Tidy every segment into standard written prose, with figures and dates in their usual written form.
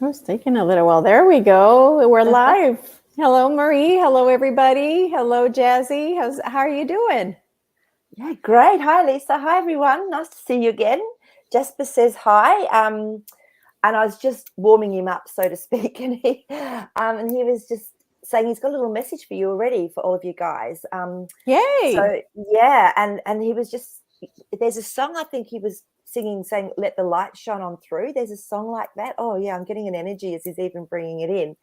It was taking a little while. There we go. We're live. Hello, Marie. Hello, everybody. Hello, Jazzy. How are you doing? Yeah, great. Hi, Lisa. Hi, everyone. Nice to see you again. Jasper says hi. And I was just warming him up, so to speak, and he was just saying he's got a little message for you already for all of you guys. Yay! So yeah, and he was just, there's a song I think he was singing saying "Let the light shine on through." There's a song like that. Oh yeah, I'm getting an energy as he's even bringing it in.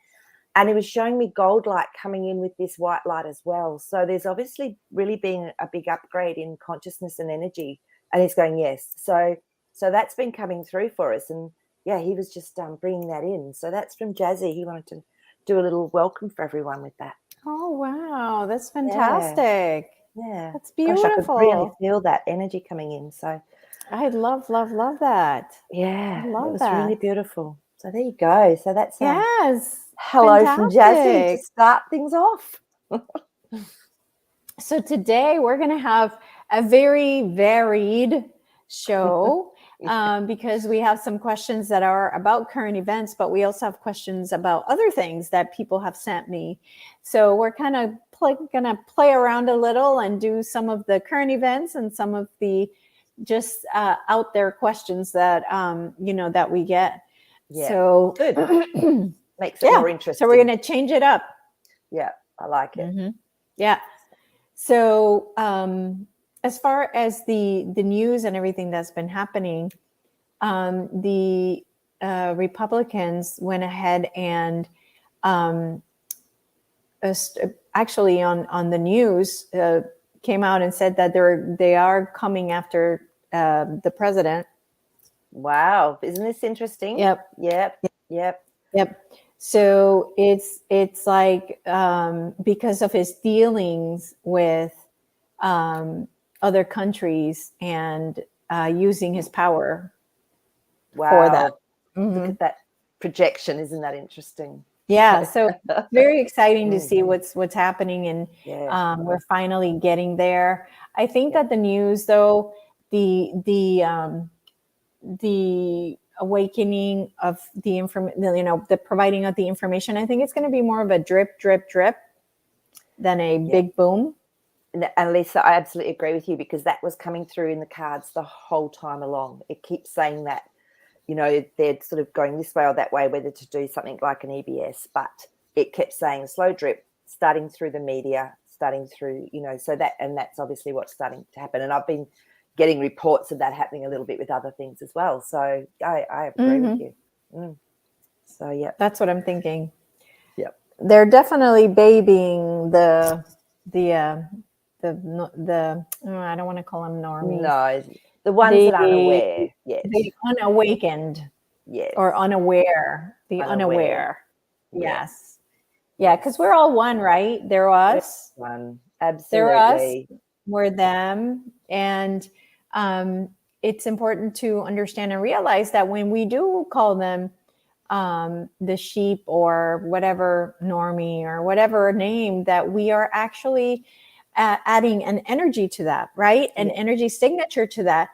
And he was showing me gold light coming in with this white light as well. So there's obviously really been a big upgrade in consciousness and energy. And he's going, yes. So that's been coming through for us. And yeah, he was just bringing that in. So that's from Jazzy. He wanted to do a little welcome for everyone with that. Oh, wow. That's fantastic. Yeah. That's beautiful. Gosh, I could really feel that energy coming in. So I love that. yeah, I love it was that. really beautiful. So there you go. So that's yes. hello from Jazzy to Fantastic. start things off. So today we're going to have a very varied show because we have some questions that are about current events, but we also have questions about other things that people have sent me. So we're kind of going to play around a little and do some of the current events and some of the just out there questions that that we get. Yeah. So good. Makes it more interesting. So we're going to change it up. Yeah, I like it. Mm-hmm. Yeah. So as far as the news and everything that's been happening, the Republicans went ahead and actually on the news came out and said that they are coming after the president. Wow, isn't this interesting? Yep. So it's like because of his dealings with other countries and using his power for that. Mm-hmm. Look at that projection. Isn't that interesting? Yeah. So very exciting to see what's happening, and we're finally getting there. I think that the news, though, the awakening of the information, the providing of the information, I think it's going to be more of a drip than a big boom. And Lisa, I absolutely agree with you, because that was coming through in the cards the whole time along. It keeps saying that, they're sort of going this way or that way, whether to do something like an EBS, but it kept saying slow drip, starting through the media, starting through, so that's obviously what's starting to happen. And I've been getting reports of that happening a little bit with other things as well. So I agree with you. So yeah, that's what I'm thinking. Yep, they're definitely babying the I don't want to call them normies. No, the ones that aren't aware yet. The unawakened. Yes. Or unaware. The unaware. Yes. Yeah, because we're all one, right? They're us. We're one. Absolutely. They're us. We're them. And it's important to understand and realize that when we do call them the sheep or whatever normie or whatever name, that we are actually adding an energy to that, right? An energy signature to that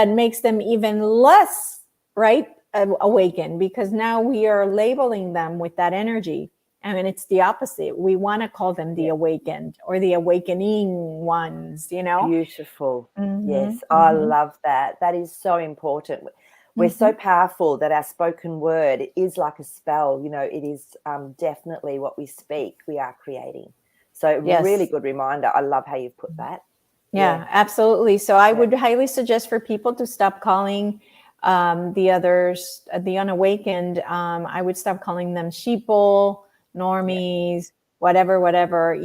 makes them even less, right, awakened, because now we are labeling them with that energy. I mean, it's the opposite. We want to call them the awakened or the awakening ones, Beautiful. Yes, I love that. That is so important. We're so powerful that our spoken word is like a spell. It is definitely what we speak, we are creating. So really good reminder. I love how you've put that. Yeah, absolutely. So I would highly suggest for people to stop calling the others, the unawakened. I would stop calling them sheeple, normies, whatever.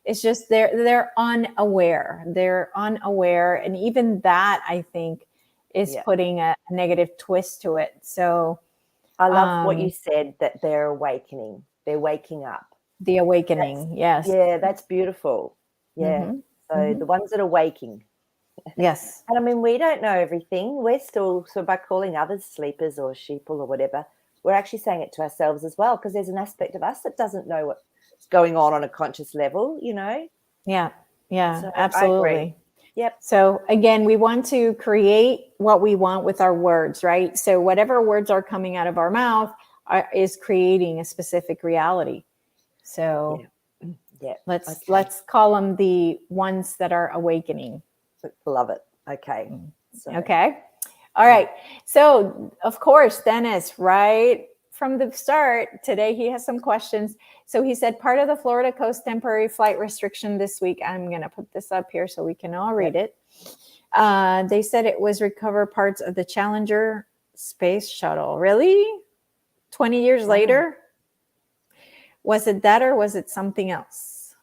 It's just they're unaware. They're unaware, and even that, I think, is putting a negative twist to it. So I love what you said, that they're awakening. They're waking up. The awakening, yes. Yeah, that's beautiful. Yeah. So the ones that are waking. Yes. And I mean, we don't know everything. We're still, so by calling others sleepers or sheeple or whatever, we're actually saying it to ourselves as well, because there's an aspect of us that doesn't know what's going on a conscious level, Yeah, so absolutely. Yep. So again, we want to create what we want with our words, right? So whatever words are coming out of our mouth is creating a specific reality. So Yeah. let's call them the ones that are awakening. Love it. Okay. So, okay. All right. So of course, Dennis, right from the start today, he has some questions. So he said part of the Florida coast temporary flight restriction this week. I'm going to put this up here so we can all read it. They said it was recover parts of the Challenger space shuttle. Really? 20 years later? Was it that or was it something else?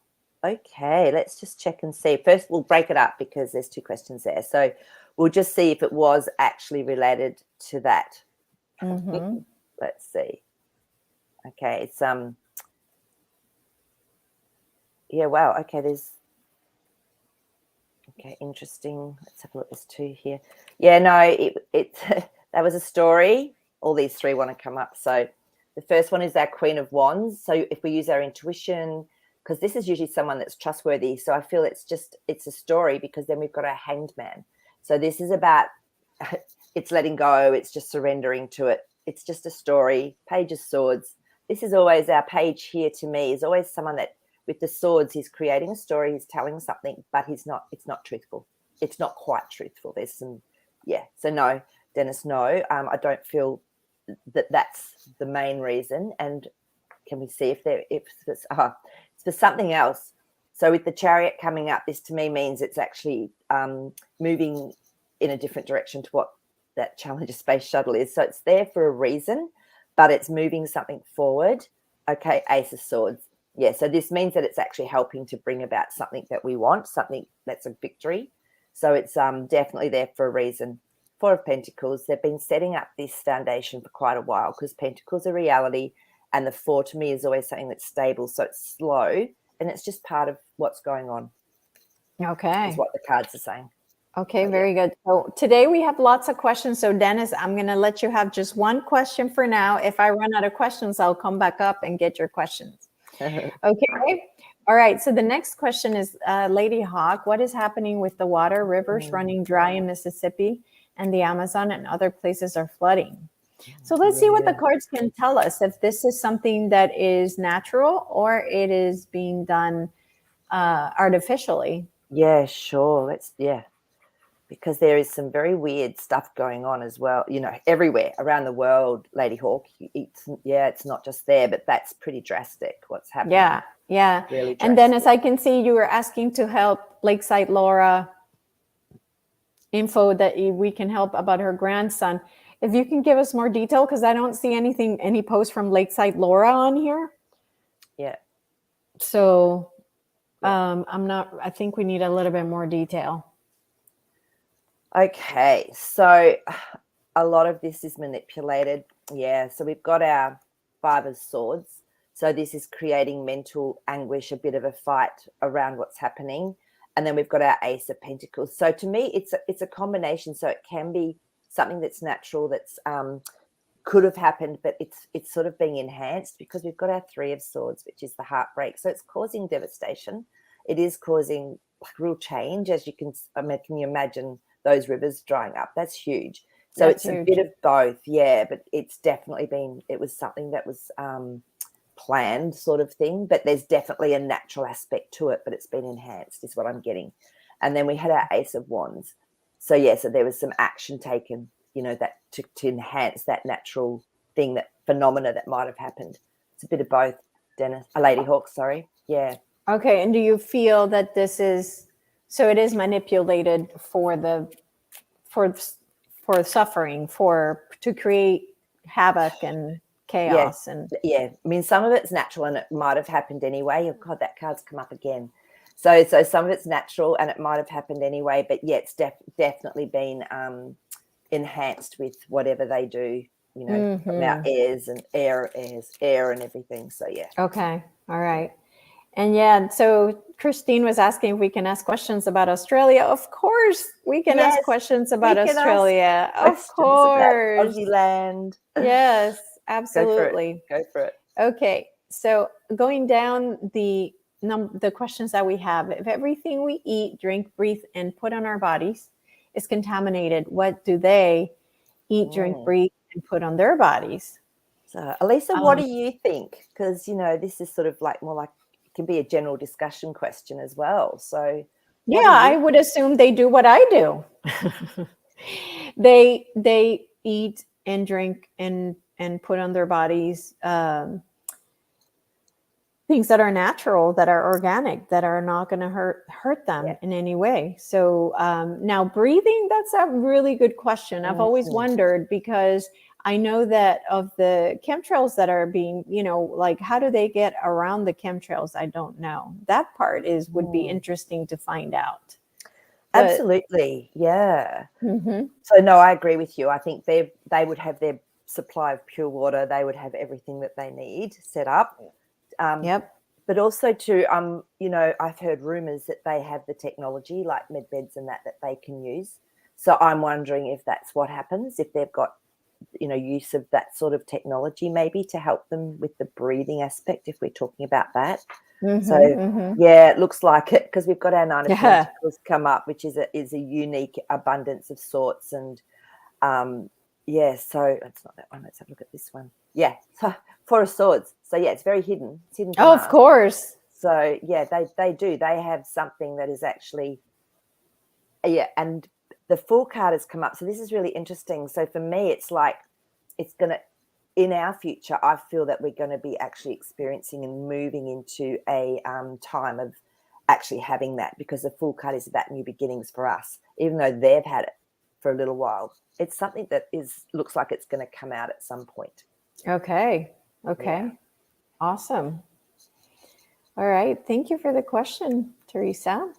Okay, let's just check and see. First, we'll break it up because there's two questions there. So we'll just see if it was actually related to that. Mm-hmm. Let's see. Okay, it's yeah, wow. Okay, okay, interesting. Let's have a look. There's two here. Yeah, no, it that was a story. All these three want to come up. So the first one is our Queen of Wands. So if we use our intuition, because this is usually someone that's trustworthy. So I feel it's a story, because then we've got our Hanged Man. So this is about, it's letting go. It's just surrendering to it. It's just a story. Page of Swords. This is always our page here to me, is always someone that with the swords, he's creating a story, he's telling something, but it's not truthful. It's not quite truthful. There's some, So no, Dennis, no. I don't feel that's the main reason. And can we see if it's for something else? So with the Chariot coming up, this to me means it's actually moving in a different direction to what that Challenger space shuttle is. So it's there for a reason, but it's moving something forward. Okay, Ace of Swords. Yeah, so this means that it's actually helping to bring about something that we want, something that's a victory. So it's definitely there for a reason. Four of Pentacles, they've been setting up this foundation for quite a while, because Pentacles are reality, and the Four to me is always something that's stable. So it's slow, and it's just part of what's going on. Okay. Is what the cards are saying. Okay, very good. So today we have lots of questions. So Dennis, I'm going to let you have just one question for now. If I run out of questions, I'll come back up and get your questions. Okay. All right. So the next question is, Lady Hawk, what is happening with the water? Rivers running dry in Mississippi and the Amazon and other places are flooding. So let's see what the cards can tell us, if this is something that is natural or it is being done artificially. Yeah, sure. Because there is some very weird stuff going on as well, everywhere around the world, Lady Hawk. It's not just there, but that's pretty drastic what's happening. Yeah. Really drastic. And Dennis, I can see you were asking to help Lakeside Laura info that we can help about her grandson. If you can give us more detail, because I don't see any post from Lakeside Laura on here. Yeah. So I think we need a little bit more detail. Okay, so a lot of this is manipulated. Yeah, so we've got our Five of Swords. So this is creating mental anguish, a bit of a fight around what's happening. And then we've got our Ace of Pentacles. So to me, it's a combination. So it can be something that's natural, that's could have happened, but it's sort of being enhanced, because we've got our Three of Swords, which is the heartbreak. So it's causing devastation. It is causing real change, as you can you imagine those rivers drying up. That's huge. So it's huge. A bit of both, but it's definitely it was something that was planned sort of thing, but there's definitely a natural aspect to it, but it's been enhanced is what I'm getting. And then we had our Ace of Wands. So so there was some action taken, that to enhance that natural thing, that phenomena that might have happened. It's a bit of both, Dennis. Lady Hawk, sorry. Yeah. Okay, and do you feel that this is, so it is manipulated for suffering, to create havoc and chaos? I mean, some of it's natural and it might have happened anyway. Oh God, that card's come up again. So some of it's natural and it might have happened anyway, but it's definitely been enhanced with whatever they do, from our airs and air and everything. So Okay, all right. And so Christine was asking if we can ask questions about Australia. Of course, we can ask questions about Australia. Of course. Aussie land. Yes, absolutely. Go for it. Okay, so going down the questions that we have, if everything we eat, drink, breathe, and put on our bodies is contaminated, what do they eat, drink, breathe, and put on their bodies? So, Elisa, what do you think? Because, this is sort of like more like it can be a general discussion question as well. So, what Yeah, do I you would assume they do what I do. They eat and drink and put on their bodies things that are natural, that are organic, that are not going to hurt them Yeah. in any way. So now breathing, that's a really good question. I've always wondered, because I know that of the chemtrails that are being, like, how do they get around the chemtrails? I don't know. That part would be interesting to find out. But, Absolutely. Yeah. mm-hmm. So, no, I agree with you. I think they would have their supply of pure water. They would have everything that they need set up. Yep. But also too, I've heard rumors that they have the technology like med beds and that they can use. So I'm wondering if that's what happens, if they've got, use of that sort of technology maybe to help them with the breathing aspect, if we're talking about that. Mm-hmm, So, mm-hmm. yeah, it looks like it, because we've got our Nine of Yeah. Pentacles come up, which is a unique abundance of sorts. And so it's not that one. Let's have a look at this one. Yeah, so Four of Swords. So yeah, it's very hidden. It's hidden from Oh, us. of course. So yeah, they do. They have something that is actually, and the Fool card has come up. So this is really interesting. So for me, it's like it's gonna, in our future, I feel that we're going to be actually experiencing and moving into a time of actually having that, because the Fool card is about new beginnings for us, even though they've had it for a little while. It's something that looks like it's going to come out at some point. Okay. Yeah. Awesome. All right. Thank you for the question, Teresa.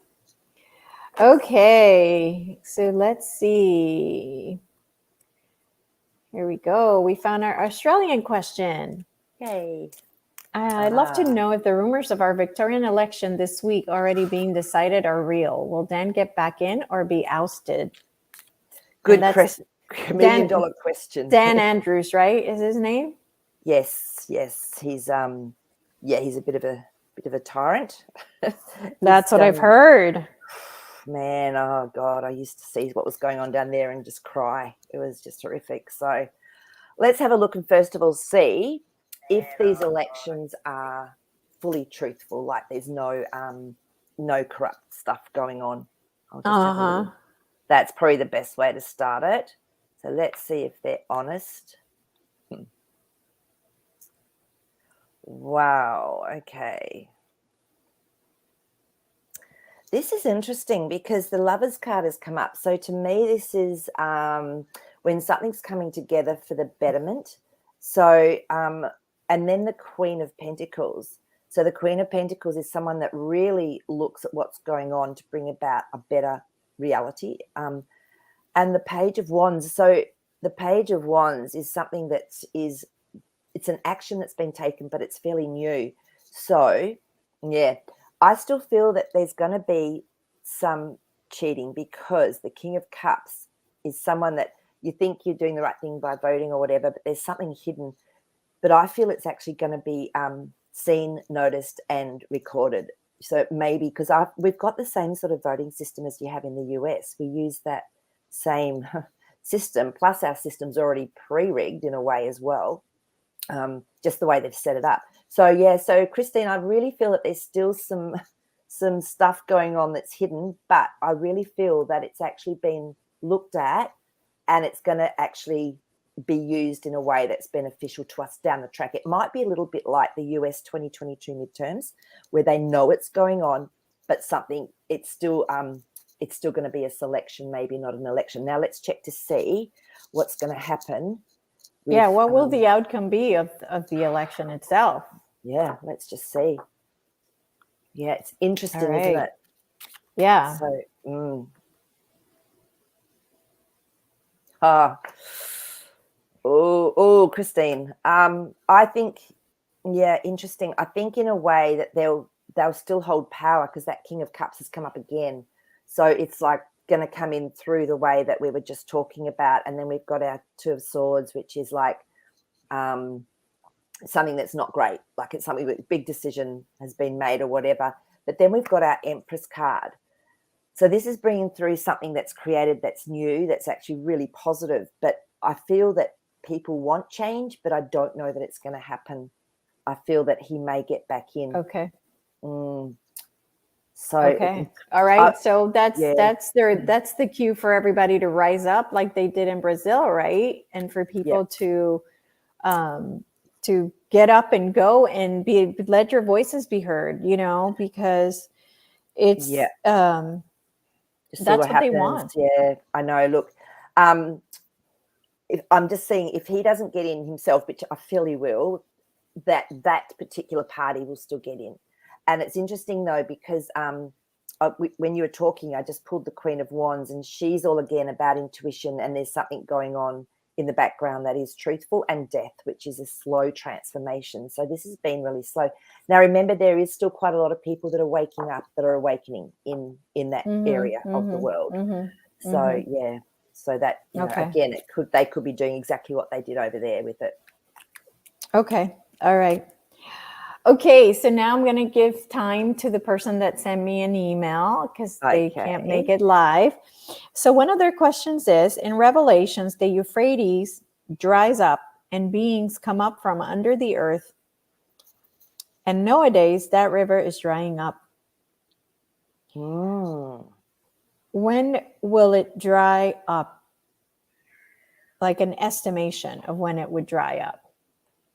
Okay. So let's see. Here we go. We found our Australian question. Yay. I'd love to know if the rumors of our Victorian election this week already being decided are real. Will Dan get back in or be ousted? Good question. $1 million question. Dan Andrews, right? Is his name? Yes. He's he's a bit of a tyrant. That's what I've heard. Man, oh God, I used to see what was going on down there and just cry. It was just horrific. So let's have a look and first of all see if these elections are fully truthful, like there's no corrupt stuff going on. I'll just have a look. That's probably the best way to start it. So let's see if they're honest. Wow, okay. This is interesting because the Lovers card has come up. So to me, this is when something's coming together for the betterment. So, and then the Queen of Pentacles. So the Queen of Pentacles is someone that really looks at what's going on to bring about a better reality. And the Page of Wands. So the Page of Wands is something it's an action that's been taken, but it's fairly new. So, yeah, I still feel that there's going to be some cheating, because the King of Cups is someone that you think you're doing the right thing by voting or whatever, but there's something hidden. But I feel it's actually going to be seen, noticed, and recorded. So maybe because we've got the same sort of voting system as you have in the US. We use that same system, plus our system's already pre-rigged in a way as well. Just the way they've set it up. So yeah, so Christine, I really feel that there's still some stuff going on that's hidden, but I really feel that it's actually been looked at and it's going to actually be used in a way that's beneficial to us down the track. It might be a little bit like the US 2022 midterms, where they know it's going on, but it's still going to be a selection, maybe not an election. Now let's check to see what's going to happen. What will the outcome be of the election itself? Yeah, let's just see. Yeah, it's interesting, isn't it? Yeah. So, Christine. I think, interesting. I think in a way that they'll still hold power, because that King of Cups has come up again. So it's like going to come in through the way that we were just talking about, and then we've got our Two of Swords, which is like something that's not great, like it's something that big decision has been made or whatever. But then we've got our Empress card. So this is bringing through something that's created, that's new, that's actually really positive. But I feel that people want change, but I don't know that it's going to happen. I feel that he may get back in. Okay. So okay. All right. So that's yeah. that's the cue for everybody to rise up like they did in Brazil, right? And for people to get up and go and let your voices be heard, because it's Just see that's what what they happens. want. Yeah, I know. Look, if I'm just saying, if he doesn't get in himself, which I feel he will, that particular party will still get in. And it's interesting though, because when you were talking, I just pulled the Queen of Wands, and she's all again about intuition, and there's something going on in the background that is truthful, and death, which is a slow transformation. So this has been really slow. Now remember, there is still quite a lot of people that are waking up, that are awakening in that area of the world. So yeah, so that again, they could be doing exactly what they did over there with it. Okay. All right. Okay, so now I'm going to give time to the person that sent me an email because they can't make it live. So one of their questions is, in Revelations, the Euphrates dries up and beings come up from under the earth. And nowadays, that river is drying up. When will it dry up? Like an estimation of when it would dry up.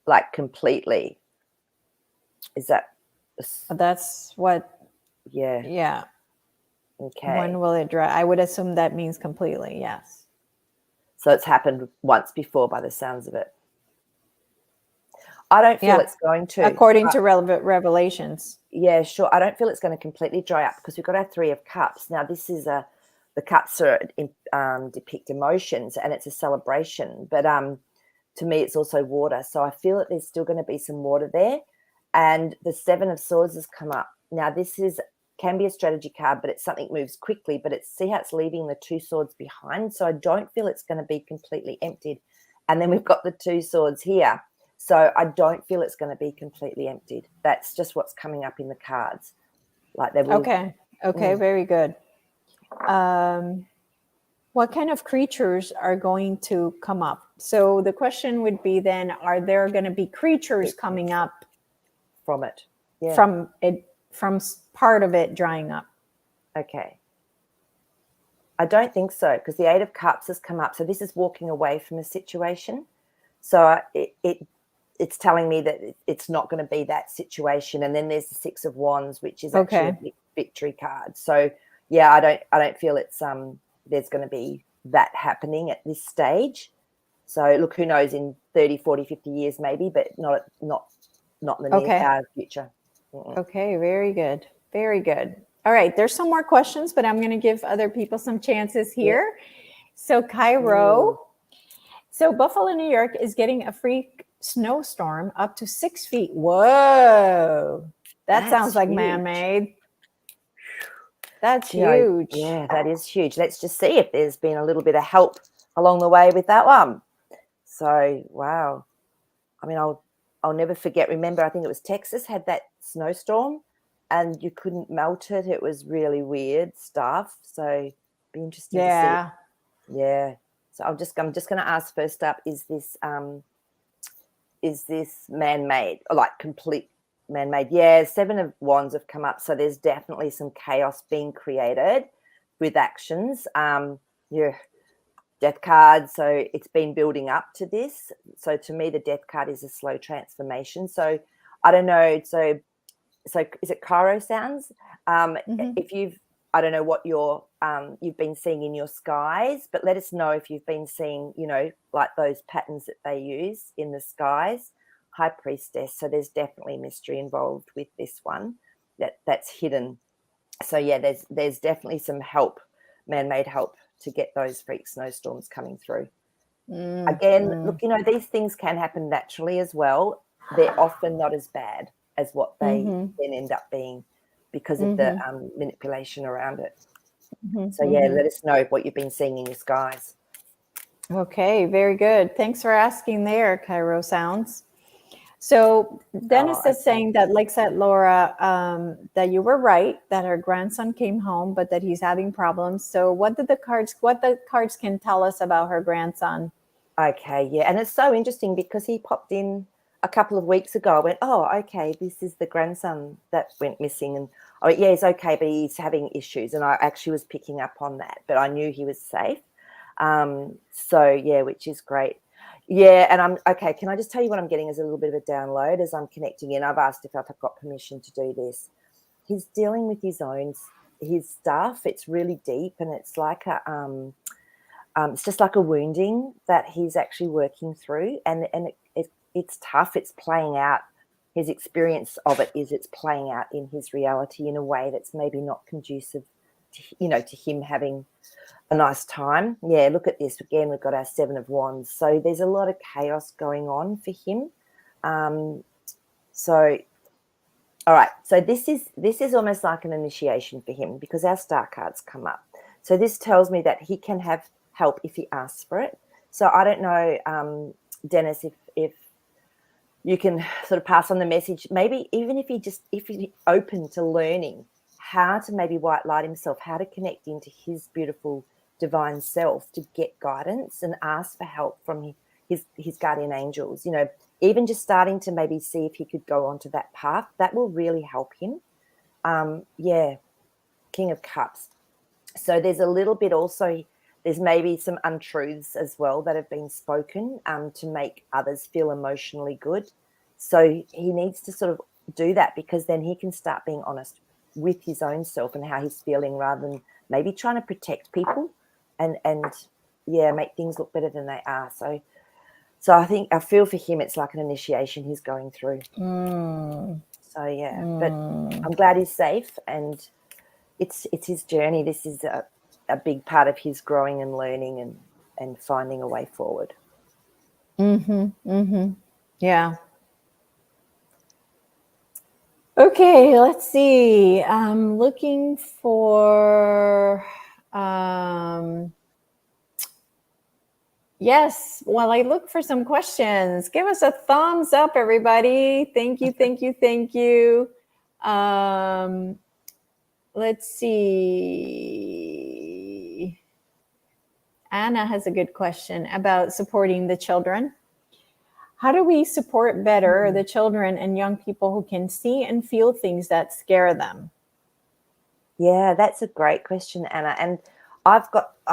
Like completely. Is that? That's what. Yeah. Yeah. Okay. When will it dry? I would assume that means completely. Yes. So it's happened once before by the sounds of it. I don't feel it's going to. According to Revelations. Yeah, sure. I don't feel it's going to completely dry up because we've got our 3 of Cups. Now, this is the cups are depict emotions, and it's a celebration. But to me, it's also water. So I feel that there's still going to be some water there. And the 7 of Swords has come up. Now, this can be a strategy card, but it's something that moves quickly. But see how it's leaving the 2 swords behind. So I don't feel it's going to be completely emptied. And then we've got the 2 swords here. So I don't feel it's going to be completely emptied. That's just what's coming up in the cards. Like they will. Okay. Very good. What kind of creatures are going to come up? So the question would be then, are there going to be creatures coming up from it? Yeah. From part of it drying up? Okay. I don't think so, because the 8 of Cups has come up. So this is walking away from a situation. So it's telling me that it's not going to be that situation. And then there's the 6 of Wands, which is actually a victory card. So yeah, I don't feel it's there's going to be that happening at this stage. So look, who knows, in 30, 40, 50 years maybe, but not in the near future. Okay, very good. Very good. All right, there's some more questions, but I'm going to give other people some chances here. Yeah. So Cairo. So Buffalo, New York is getting a freak snowstorm up to 6 feet. Whoa. That sounds like man-made. That's huge. Yeah, that is huge. Let's just see if there's been a little bit of help along the way with that one. So, wow. I mean, I'll never forget. Remember, I think it was Texas had that snowstorm and you couldn't melt it. It was really weird stuff. So it'd be interesting to see. Yeah. So I'm just going to ask first up, is this man-made, or like complete man-made? Yeah, 7 of Wands have come up. So there's definitely some chaos being created with actions. Death card. So it's been building up to this. So to me, the Death card is a slow transformation. So I don't know. So is it Cairo sounds? If I don't know what you've been seeing in your skies, but let us know if you've been seeing, like those patterns that they use in the skies. High Priestess. So there's definitely mystery involved with this one that's hidden. So yeah, there's definitely some help, man-made help to get those freak snowstorms coming through. Again, look, these things can happen naturally as well. They're often not as bad as what they then end up being because of the manipulation around it. So yeah, let us know what you've been seeing in your skies. Okay, very good. Thanks for asking there, Cairo Sounds. So Dennis is saying that, like said Laura, that you were right, that her grandson came home, but that he's having problems. So what the cards can tell us about her grandson? Okay, yeah. And it's so interesting because he popped in a couple of weeks ago. I went, oh, okay, this is the grandson that went missing. And oh, yeah, he's okay, but he's having issues. And I actually was picking up on that, but I knew he was safe. So, yeah, which is great. Yeah, and I'm okay. Can I just tell you what I'm getting as a little bit of a download as I'm connecting in? I've asked if I've got permission to do this. He's dealing with his stuff. It's really deep, and it's like it's just like a wounding that he's actually working through, and it's tough. It's playing out. His experience of it is it's playing out in his reality in a way that's maybe not conducive to him having a nice time. Yeah, look at this again. We've got our 7 of Wands, so there's a lot of chaos going on for him. So, all right. So this is almost like an initiation for him because our star cards come up. So this tells me that he can have help if he asks for it. So I don't know, Dennis, if you can sort of pass on the message, maybe even if he's open to learning how to maybe white light himself, how to connect into his beautiful divine self to get guidance and ask for help from his guardian angels, even just starting to maybe see if he could go onto that path, that will really help him. Yeah, King of Cups. So there's a little bit also, there's maybe some untruths as well that have been spoken to make others feel emotionally good. So he needs to sort of do that because then he can start being honest with his own self and how he's feeling rather than maybe trying to protect people and make things look better than they are. So I feel for him it's like an initiation he's going through. So yeah, but I'm glad he's safe and it's his journey. This is a big part of his growing and learning and finding a way forward. Yeah. Okay, let's see. I'm looking for yes, while I look for some questions, give us a thumbs up, everybody. Thank you, thank you, thank you. Let's see. Anna has a good question about supporting the children. How do we support better the children and young people who can see and feel things that scare them? Yeah, that's a great question, Anna. And I've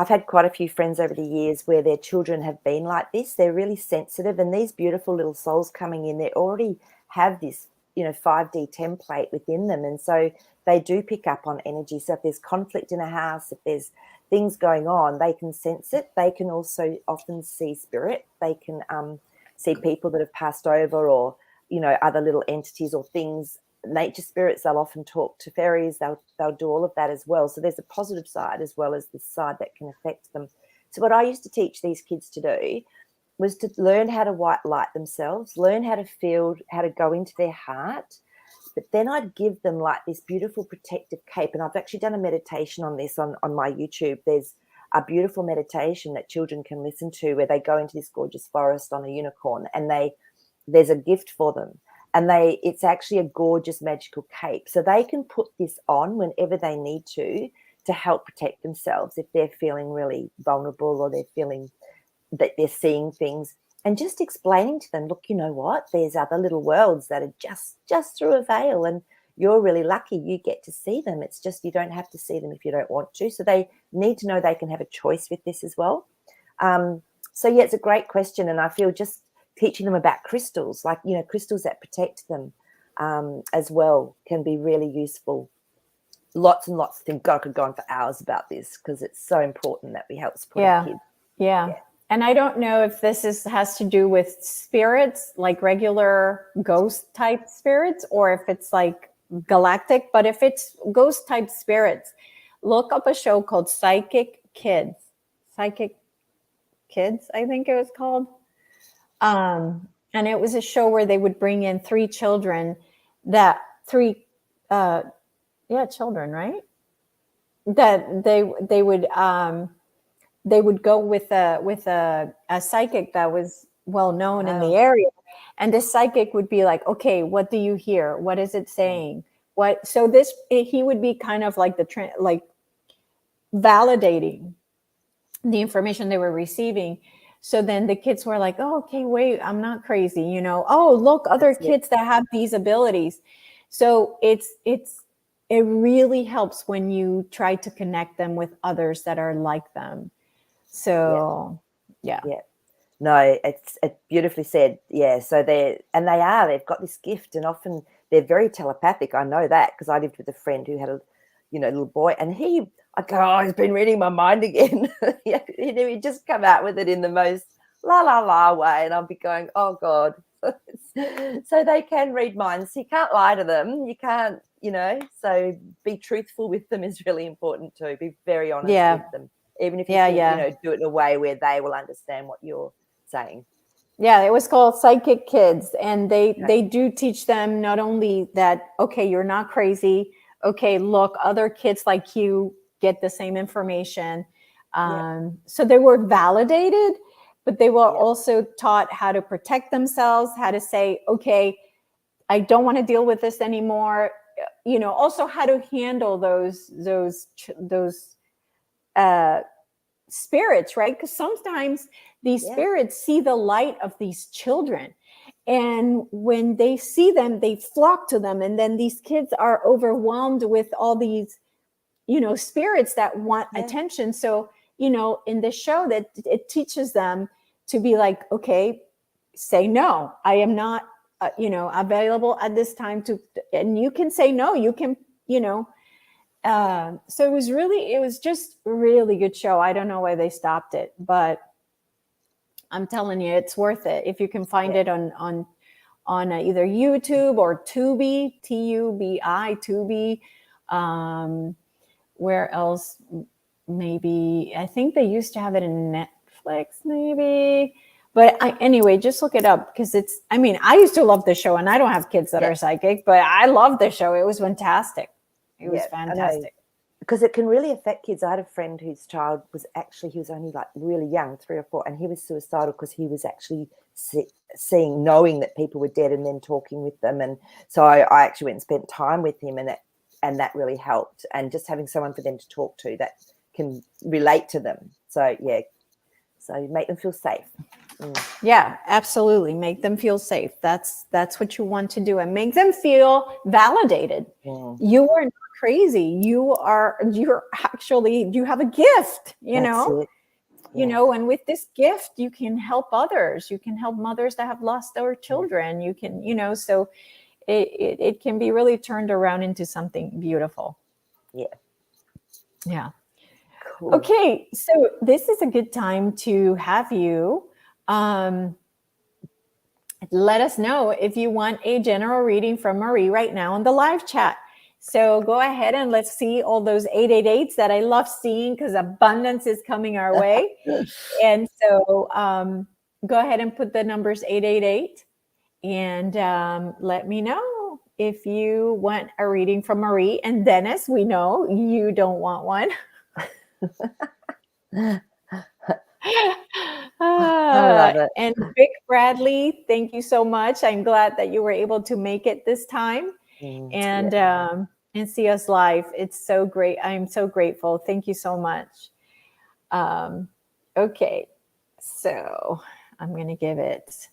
had quite a few friends over the years where their children have been like this. They're really sensitive, and these beautiful little souls coming in, they already have this, 5D template within them. And so they do pick up on energy. So if there's conflict in a house, if there's things going on, they can sense it. They can also often see spirit. They can see people that have passed over or, other little entities or things. Nature spirits, they'll often talk to fairies, they'll do all of that as well. So there's a positive side as well as this side that can affect them. So what I used to teach these kids to do was to learn how to white light themselves, learn how to feel, how to go into their heart. But then I'd give them like this beautiful protective cape. And I've actually done a meditation on this on my YouTube. There's a beautiful meditation that children can listen to where they go into this gorgeous forest on a unicorn and there's a gift for them. And it's actually a gorgeous magical cape. So they can put this on whenever they need to help protect themselves if they're feeling really vulnerable or they're feeling that they're seeing things. And just explaining to them, look, you know what? There's other little worlds that are just through a veil and you're really lucky you get to see them. It's just you don't have to see them if you don't want to. So they need to know they can have a choice with this as well. So, yeah, it's a great question. And I feel just teaching them about crystals, like, crystals that protect them as well can be really useful. Lots and lots of things. God, I could go on for hours about this because it's so important that we help support our kids. Yeah. And I don't know if this has to do with spirits, like regular ghost type spirits, or if it's like galactic. But if it's ghost type spirits, look up a show called Psychic Kids. Psychic Kids, I think it was called. And it was a show where they would bring in three children, children, right? That they would go with a psychic that was well known in the area, and the psychic would be like, okay, what do you hear? What is it saying? So he would be kind of like validating the information they were receiving. So then the kids were like, oh, okay, wait, I'm not crazy, you know. Oh, look, other That's it. kids that have these abilities. So it really helps when you try to connect them with others that are like them. So yeah. No, it's beautifully said. Yeah. So they've got this gift, and often they're very telepathic. I know that because I lived with a friend who had a, little boy, and I go, oh, he's been reading my mind again. Yeah, he'd just come out with it in the most la la la way, and I'll be going, oh God. So they can read minds. So you can't lie to them. You can't, So be truthful with them is really important too. Be very honest with them, even if you think, do it in a way where they will understand what you're saying. Yeah, it was called Psychic Kids, and they do teach them not only that, okay, you're not crazy. Okay, look, other kids like you get the same information. So they were validated, but they were also taught how to protect themselves, how to say, okay, I don't want to deal with this anymore. Also how to handle those spirits, right? Because sometimes these spirits see the light of these children, and when they see them, they flock to them, and then these kids are overwhelmed with all these spirits that want attention. So in the show, that it teaches them to be like, okay, say no, I am not available at this time to, and you can say no, you can so it was just a really good show. I don't know why they stopped it, but I'm telling you, it's worth it if you can find it on either YouTube or Tubi, Tubi, Tubi. Where else? Maybe I think they used to have it in Netflix, maybe. But anyway, just look it up because I used to love the show, and I don't have kids that are psychic, but I love the show. It was fantastic. It was fantastic. Because it can really affect kids. I had a friend whose child he was only like really young, 3 or 4, and he was suicidal because he was actually knowing that people were dead and then talking with them. And so I actually went and spent time with him, and that really helped. And just having someone for them to talk to that can relate to them. So make them feel safe. Yeah, absolutely. Make them feel safe. That's what you want to do, and make them feel validated. You are not crazy. You have a gift, and with this gift, you can help others. You can help mothers that have lost their children. You can, so it can be really turned around into something beautiful. Yeah. Cool. Okay. So this is a good time to have you let us know if you want a general reading from Maree right now on the live chat. So go ahead and let's see all those 888s that I love seeing, because abundance is coming our way. And so go ahead and put the numbers 888 and let me know if you want a reading from Maree. And Dennis, we know you don't want one. I love it. And Vic Bradley, thank you so much. I'm glad that you were able to make it this time and see us live. It's so great. I'm so grateful. Thank you so much. Okay, so I'm going to give it.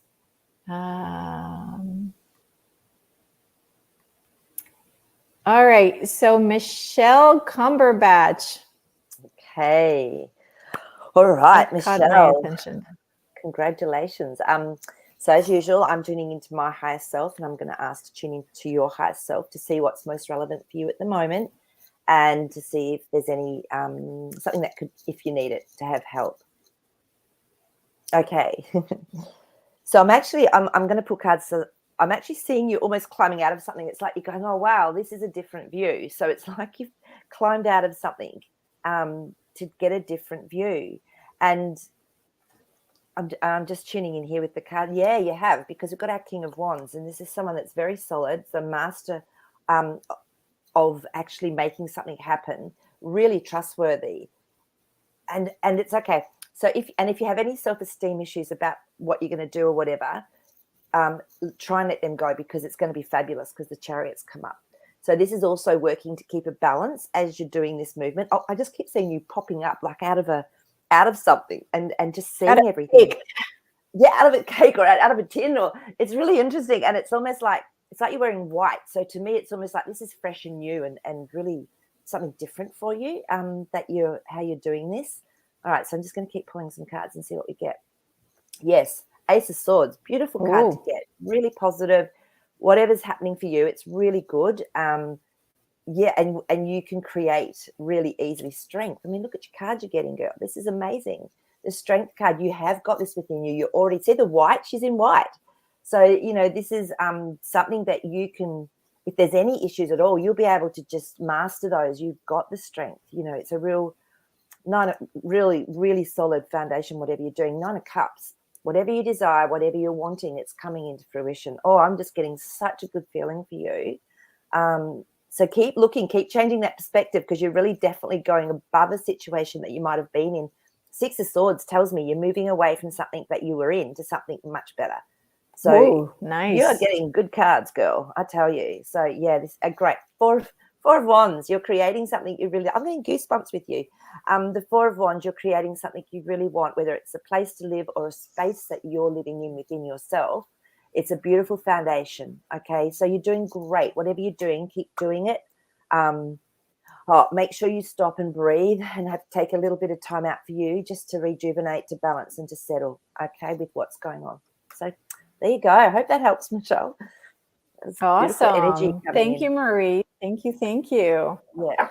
All right, so Michelle Cumberbatch. Okay. All right, Michelle. My attention. Congratulations. So as usual, I'm tuning into my higher self, and I'm going to ask to tune into your higher self to see what's most relevant for you at the moment, and to see if there's any something that could, if you need it, to have help. Okay. So I'm going to pull cards. So I'm actually seeing you almost climbing out of something. It's like you're going, oh wow, this is a different view. So it's like you've climbed out of something to get a different view. And I'm just tuning in here with the card. Yeah, you have, because we've got our King of Wands, and this is someone that's very solid, the master of actually making something happen, really trustworthy. And it's okay. So if you have any self-esteem issues about what you're going to do or whatever, try and let them go, because it's going to be fabulous, because the Chariot's come up. So this is also working to keep a balance as you're doing this movement. Oh, I just keep seeing you popping up like out of out of something and just Out of seeing everything. cake. Yeah, out of a cake or out of a tin, or it's really interesting. And it's almost like you're wearing white. So to me, it's almost like this is fresh and new and really something different for you. That how you're doing this. All right, so I'm just going to keep pulling some cards and see what we get. Yes, Ace of Swords, beautiful card to get. Really positive. Whatever's happening for you, it's really good. Yeah, and you can create really easily strength. I mean, look at your card you're getting, girl. This is amazing. The strength card, you have got this within you. You already see the white, she's in white. So, this is something that you can, if there's any issues at all, you'll be able to just master those. You've got the strength. It's a really, really solid foundation, whatever you're doing. 9 of Cups, whatever you desire, whatever you're wanting, it's coming into fruition. Oh, I'm just getting such a good feeling for you. So keep looking, keep changing that perspective, because you're really definitely going above a situation that you might have been in. 6 of Swords tells me you're moving away from something that you were in to something much better. So Ooh, nice. You're getting good cards, girl, I tell you. So yeah, this a great Four of Wands. You're creating something you really. I'm getting goosebumps with you. The 4 of Wands. You're creating something you really want, whether it's a place to live or a space that you're living in within yourself. It's a beautiful foundation. Okay, so you're doing great. Whatever you're doing, keep doing it. Make sure you stop and breathe and have to take a little bit of time out for you just to rejuvenate, to balance, and to settle. Okay, with what's going on. So there you go. I hope that helps, Michelle. Awesome. Thank you, Maree. Thank you. Yeah.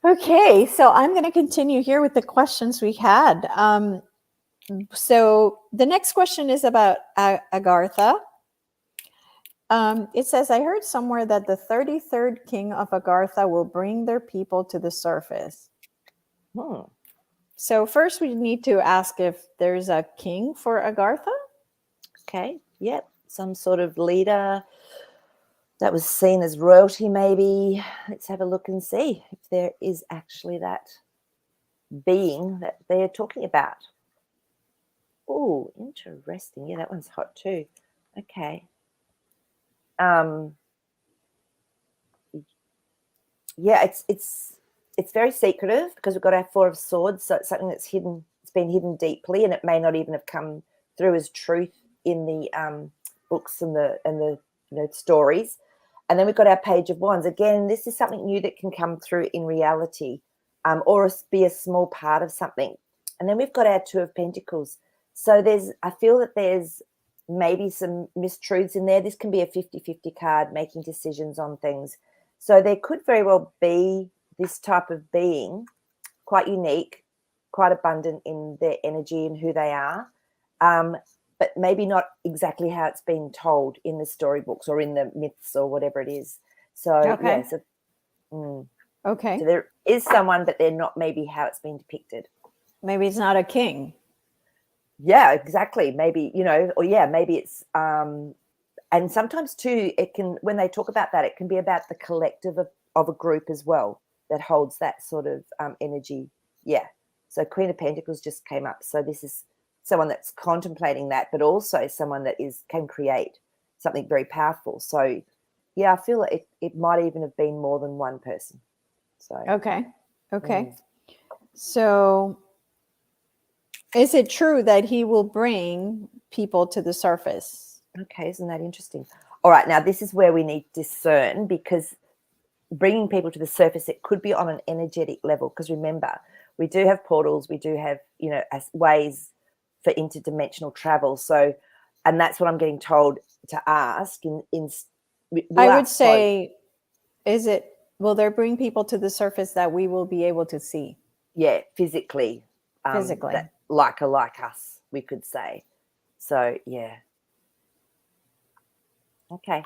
Okay, so I'm going to continue here with the questions we had. So the next question is about Agartha. It says, I heard somewhere that the 33rd king of Agartha will bring their people to the surface. So first we need to ask if there's a king for Agartha. Okay, yep. Some sort of leader that was seen as royalty, maybe. Let's have a look and see if there is actually that being that they're talking about. Oh, interesting. Yeah, that one's hot too. Okay. Yeah, it's very secretive because we've got our 4 of Swords, so it's something that's hidden. It's been hidden deeply, and it may not even have come through as truth in the books and the stories. And then we've got our Page of Wands. Again, this is something new that can come through in reality, or be a small part of something. And then we've got our 2 of Pentacles. So I feel that there's maybe some mistruths in there. This can be a 50-50 card, making decisions on things. So there could very well be this type of being, quite unique, quite abundant in their energy and who they are, but maybe not exactly how it's been told in the storybooks or in the myths or whatever it is. So, okay. Yeah. Okay. So there is someone, but they're not maybe how it's been depicted. Maybe it's not a king. Yeah, exactly. Maybe, maybe it's... and sometimes too, it can, when they talk about that, it can be about the collective of a group as well that holds that sort of energy. Yeah. So Queen of Pentacles just came up. So this is someone that's contemplating that, but also someone that can create something very powerful. So yeah, I feel like it might even have been more than one person. So okay. So is it true that he will bring people to the surface? Okay, isn't that interesting? All right, now this is where we need to discern, because bringing people to the surface, it could be on an energetic level, because remember, we do have portals, we do have, as ways for interdimensional travel. So, and that's what I'm getting told to ask. I would say, will there bring people to the surface that we will be able to see? Yeah, physically. Like us, we could say. So, yeah. Okay,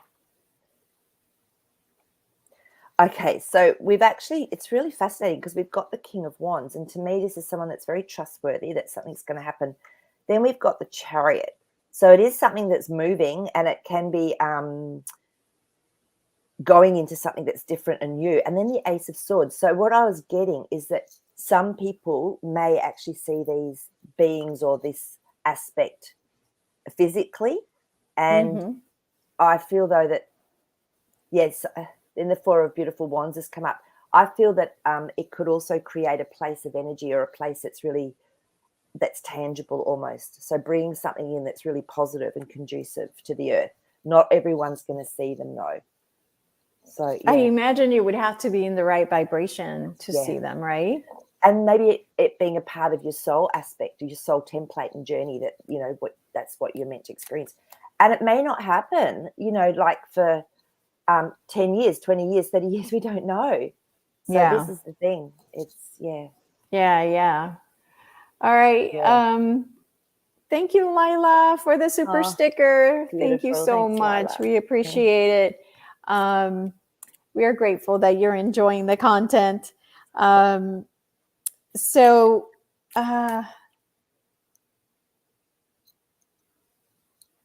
so it's really fascinating because we've got the King of Wands, and to me, this is someone that's very trustworthy, that something's going to happen. Then we've got the Chariot. So it is something that's moving, and it can be going into something that's different and new. And then the Ace of Swords. So what I was getting is that some people may actually see these beings or this aspect physically. And I feel, though, that, yes, in the 4 of Beautiful Wands has come up. I feel that it could also create a place of energy, or a place that's tangible almost. So bringing something in that's really positive and conducive to the earth. Not everyone's going to see them though. So I yeah, imagine you would have to be in the right vibration to yeah. see them, right? And maybe it being a part of your soul aspect, your soul template and journey, that that's what you're meant to experience. And it may not happen, like for 10 years, 20 years, 30 years, we don't know. So Yeah. this is the thing. It's Yeah. All right. yeah. Thank you, Lila, for the super Oh, sticker. Thank you beautiful. so Thanks, much. Lila. We appreciate it. We are grateful that you're enjoying the content. So, let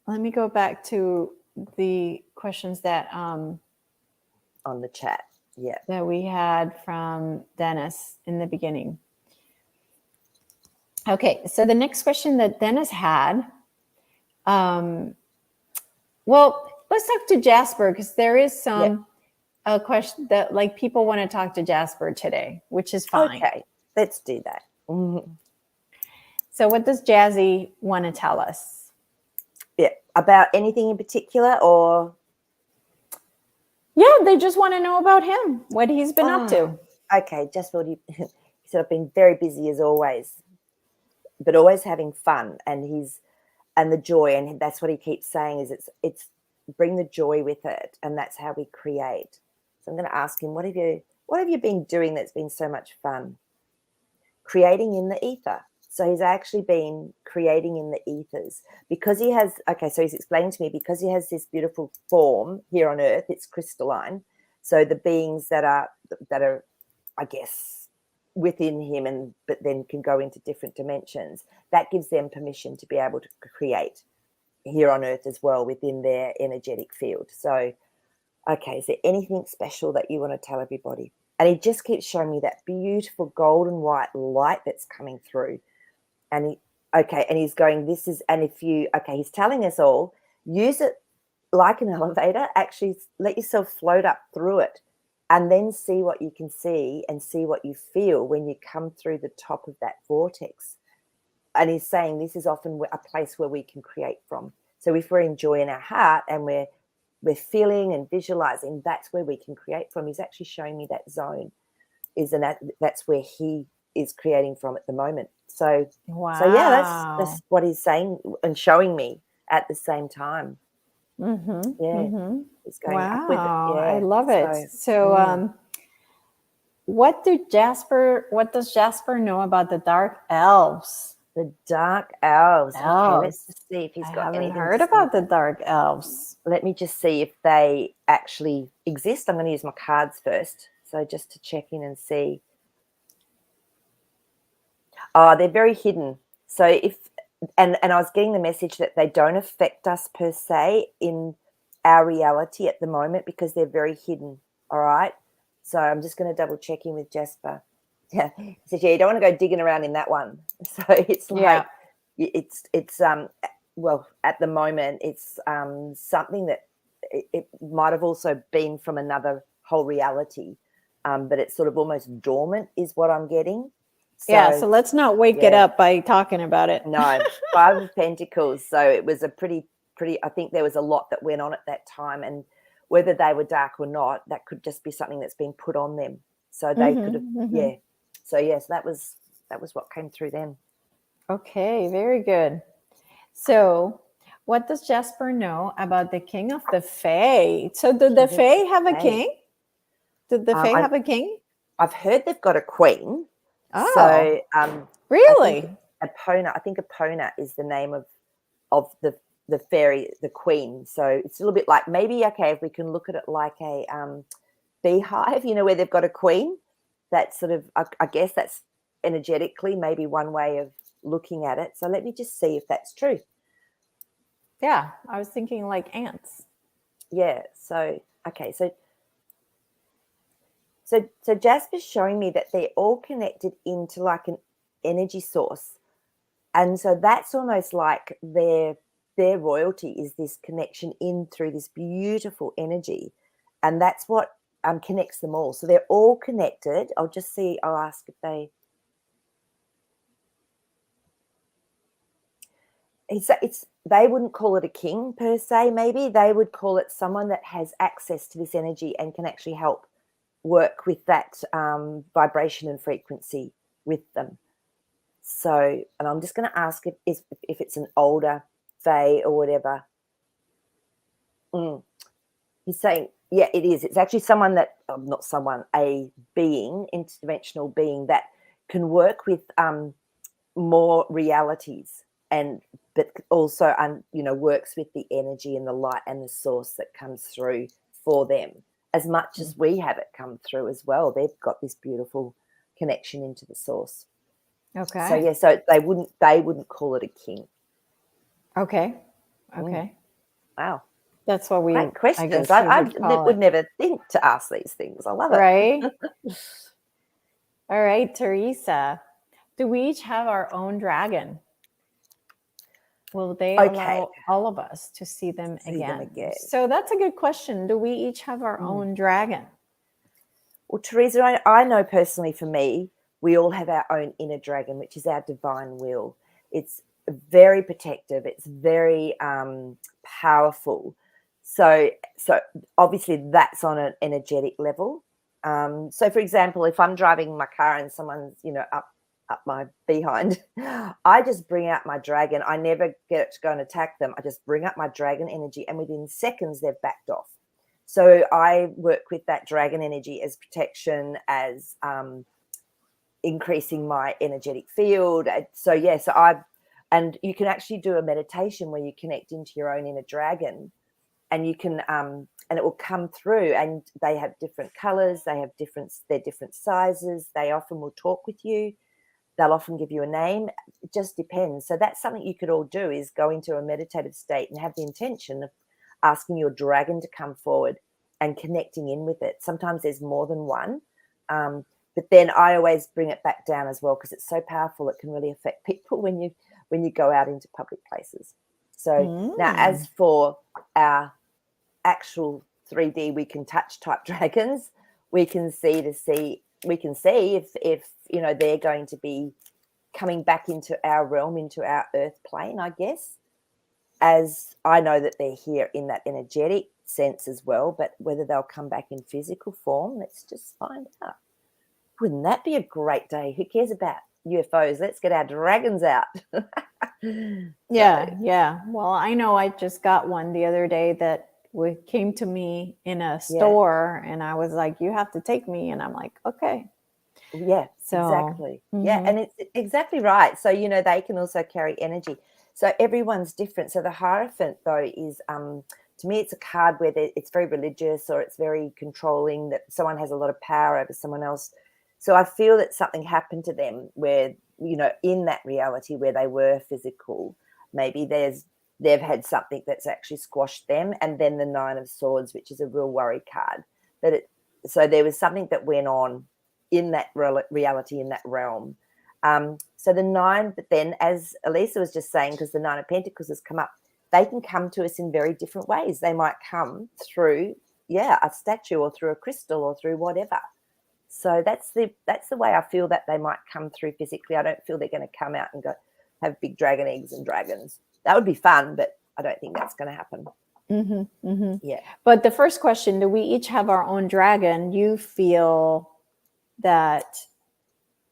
me go back to the questions that On the chat. Yeah. that we had from Dennis in the beginning. Okay, so the next question that Dennis had, well, let's talk to Jasper, because there is some a question that, like, people want to talk to Jasper today, which is fine. Okay, let's do that. Mm-hmm. So what does Jazzy want to tell us? Yeah, about anything in particular, or? Yeah, they just want to know about him, what he's been up to. Okay, Jasper, he said, I've been very busy as always, but always having fun, and the joy, and that's what he keeps saying, is it's bring the joy with it, and that's how we create. So I'm going to ask him, what have you been doing that's been so much fun? Creating in the ether. So he's actually been creating in the ethers, because he has, so he's explaining to me, because he has this beautiful form here on earth, it's crystalline. So the beings that are, I guess, within him, but then can go into different dimensions, that gives them permission to be able to create here on earth as well, within their energetic field. So, okay, is there anything special that you want to tell everybody? And he just keeps showing me that beautiful golden white light that's coming through. And he's going, he's telling us all, use it like an elevator, actually let yourself float up through it, and then see what you can see and see what you feel when you come through the top of that vortex. And he's saying this is often a place where we can create from. So if we're enjoying our heart and we're feeling and visualizing, that's where we can create from. He's actually showing me that zone, that's where he is creating from at the moment. So yeah, that's what he's saying and showing me at the same time. It's going up with it. Yeah, I love it. So what does Jasper know about the dark elves? The dark elves. Okay, let's just see if he's got anything. I haven't heard about the dark elves. Let me just see if they actually exist. I'm going to use my cards first, so just to check in and see. They're very hidden. So and I was getting the message that they don't affect us per se in our reality at the moment, because they're very hidden. All right. So I'm just going to double check in with Jasper. Yeah. He says, yeah, you don't want to go digging around in that one. So it's like, it's well, at the moment, it's something that it might have also been from another whole reality, but it's sort of almost dormant is what I'm getting. So let's not wake it up by talking about it. No, 5 of Pentacles. So it was a pretty, I think there was a lot that went on at that time, and whether they were dark or not, that could just be something that's been put on them. So they could have, So yes, that was what came through them. Okay, very good. So what does Jasper know about the King of the Fae? So did the Fae have a king? Did the Fae have a king? I've heard they've got a queen. Oh, so really? I think Epona is the name of the fairy, the queen. So it's a little bit like, maybe, if we can look at it like a beehive, where they've got a queen. That's sort of, I guess that's energetically maybe one way of looking at it. So let me just see if that's true. Yeah, I was thinking like ants. Yeah. So okay. So Jasper's showing me that they're all connected into like an energy source, and so that's almost like their royalty is this connection in through this beautiful energy, and that's what connects them all. So they're all connected. I'll ask if they. They wouldn't call it a king per se. Maybe they would call it someone that has access to this energy and can actually help work with that vibration and frequency with them. So, and I'm just going to ask if it's an older fae or whatever. He's saying, yeah, it is. It's actually someone that, not someone, a being, interdimensional being that can work with more realities, but also works with the energy and the light and the source that comes through for them, as much as we have it come through as well. They've got this beautiful connection into the source. Okay. So yeah, so they wouldn't call it a king. Okay. Wow. That's what Great questions. I would never think to ask these things. I love it. Right. All right, Teresa. Do we each have our own dragon? Will they allow all of us to see them again? So that's a good question. Do we each have our own dragon? Well, Teresa, I know personally for me, we all have our own inner dragon, which is our divine will. It's very protective. It's very powerful. So obviously that's on an energetic level. So, for example, if I'm driving my car and someone's, up my behind, I just bring out my dragon. I never get it to go and attack them. I just bring up my dragon energy, and within seconds they've backed off. So I work with that dragon energy as protection, as increasing my energetic field. And you can actually do a meditation where you connect into your own inner dragon, and you can and it will come through, and they have different colors, they're different sizes, they often will talk with you, they'll often give you a name. It just depends. So that's something you could all do, is go into a meditative state and have the intention of asking your dragon to come forward and connecting in with it. Sometimes there's more than one, but then I always bring it back down as well, because it's so powerful. It can really affect people when you go out into public places. So now, as for our actual 3D, we can touch type dragons, we can see if they're going to be coming back into our realm, into our earth plane, I guess. As I know that they're here in that energetic sense as well, but whether they'll come back in physical form, let's just find out. Wouldn't that be a great day? Who cares about UFOs? Let's get our dragons out. Yeah. Well, I know I just got one the other day that came to me in a store, and I was like, you have to take me. And I'm like, okay. Yeah, exactly. Yeah, and it's exactly right. So, they can also carry energy. So everyone's different. So the Hierophant, though, is, to me, it's a card where it's very religious, or it's very controlling, that someone has a lot of power over someone else. So I feel that something happened to them where, in that reality where they were physical, maybe they've had something that's actually squashed them. And then the Nine of Swords, which is a real worry card. So there was something that went on in that reality, in that realm. So the nine, but then, as Elisa was just saying, because the Nine of Pentacles has come up, they can come to us in very different ways. They might come through, a statue, or through a crystal, or through whatever. So that's the way I feel that they might come through physically. I don't feel they're going to come out and go have big dragon eggs and dragons. That would be fun, but I don't think that's going to happen. Yeah. But the first question, do we each have our own dragon? You feel that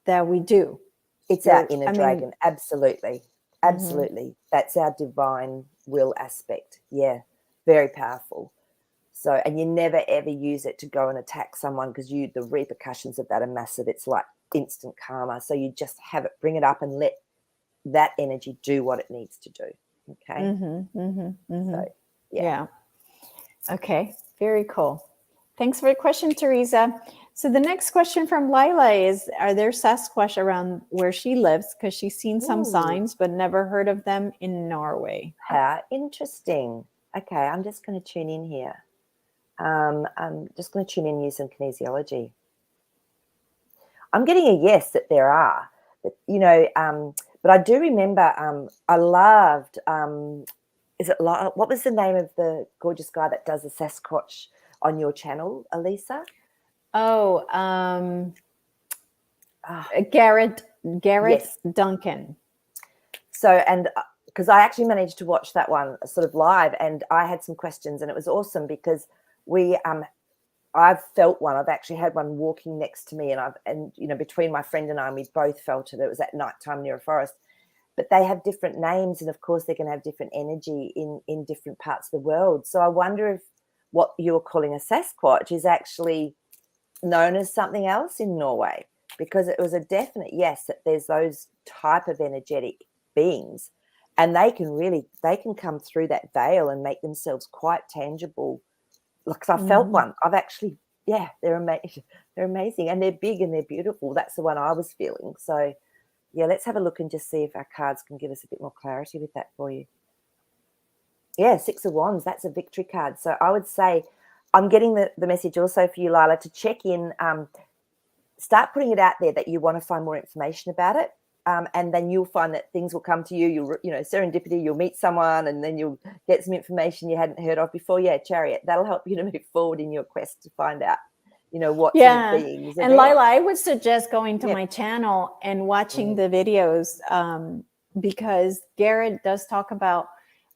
we do. It's our inner dragon. Absolutely. That's our divine will aspect. Yeah. Very powerful. So, and you never ever use it to go and attack someone, because the repercussions of that are massive. It's like instant karma. So you just have it, bring it up, and let that energy do what it needs to do. Okay. So, yeah. Okay. Very cool. Thanks for the question, Teresa. So the next question from Lila is, are there Sasquatch around where she lives? Because she's seen some signs, but never heard of them in Norway. How interesting. Okay, I'm just going to tune in here. I'm just going to tune in and use some kinesiology. I'm getting a yes that there are. But, but I do remember I loved, what was the name of the gorgeous guy that does the Sasquatch on your channel, Elisa? Oh, Ah, Garrett yes. Duncan. So, and because I actually managed to watch that one sort of live, and I had some questions, and it was awesome because we I've felt one. I've actually had one walking next to me, and between my friend and I, we both felt it. It was at nighttime near a forest. But they have different names, and of course they're going to have different energy in different parts of the world. So I wonder if what you're calling a Sasquatch is actually known as something else in Norway, because it was a definite yes that there's those type of energetic beings, and they can come through that veil and make themselves quite tangible. Like, I felt Mhm. one. I've actually, yeah, they're amazing. They're amazing, and they're big and they're beautiful. That's the one I was feeling. So yeah, let's have a look and just see if our cards can give us a bit more clarity with that for you. Yeah, Six of Wands, that's a victory card. So I would say I'm getting the message also for you, Lila, to check in, start putting it out there that you want to find more information about it. And then you'll find that things will come to you. Serendipity, you'll meet someone and then you'll get some information you hadn't heard of before. Yeah, Chariot, that'll help you to move forward in your quest to find out, what sort of Yeah. beings are And there. Lila, I would suggest going to Yep. my channel and watching Mm. the videos, because Garrett does talk about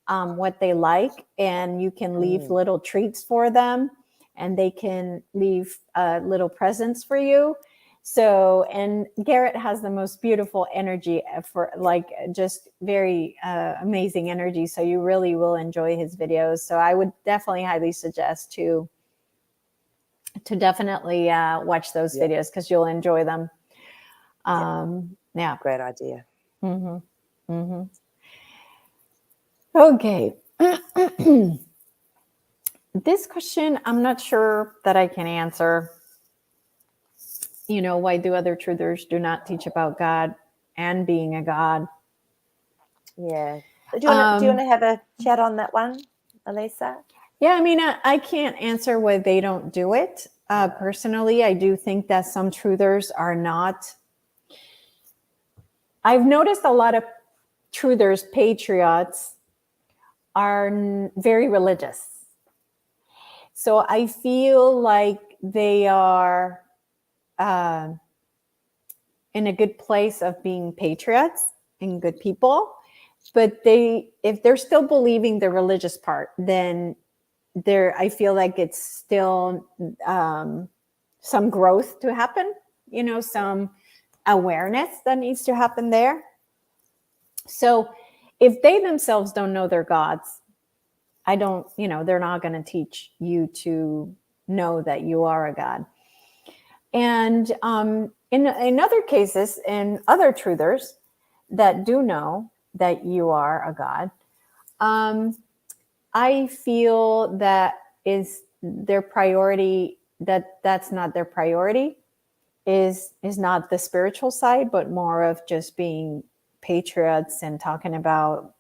what they like, and you can leave little treats for them, and they can leave little presents for you. So, and Garrett has the most beautiful energy for, like, just very amazing energy. So you really will enjoy his videos. So I would definitely highly suggest to definitely watch those Yep. videos, because you'll enjoy them. Yeah. Great idea. Okay. This question, I'm not sure that I can answer. Why do other truthers do not teach about God and being a God? Yeah. Do you want Um, to have a chat on that one, Elisa? yeah, I mean, I can't answer why they don't do it. Personally, I do think that some truthers are not. I've noticed a lot of truthers, patriots, are very religious. So I feel like they are uh, in a good place of being patriots and good people. But if they're still believing the religious part, then I feel like it's still some growth to happen, some awareness that needs to happen there. So if they themselves don't know their gods, they're not going to teach you to know that you are a god. And in other cases, in other truthers that do know that you are a god, I feel that is their priority, that's not their priority, is not the spiritual side, but more of just being patriots and talking about,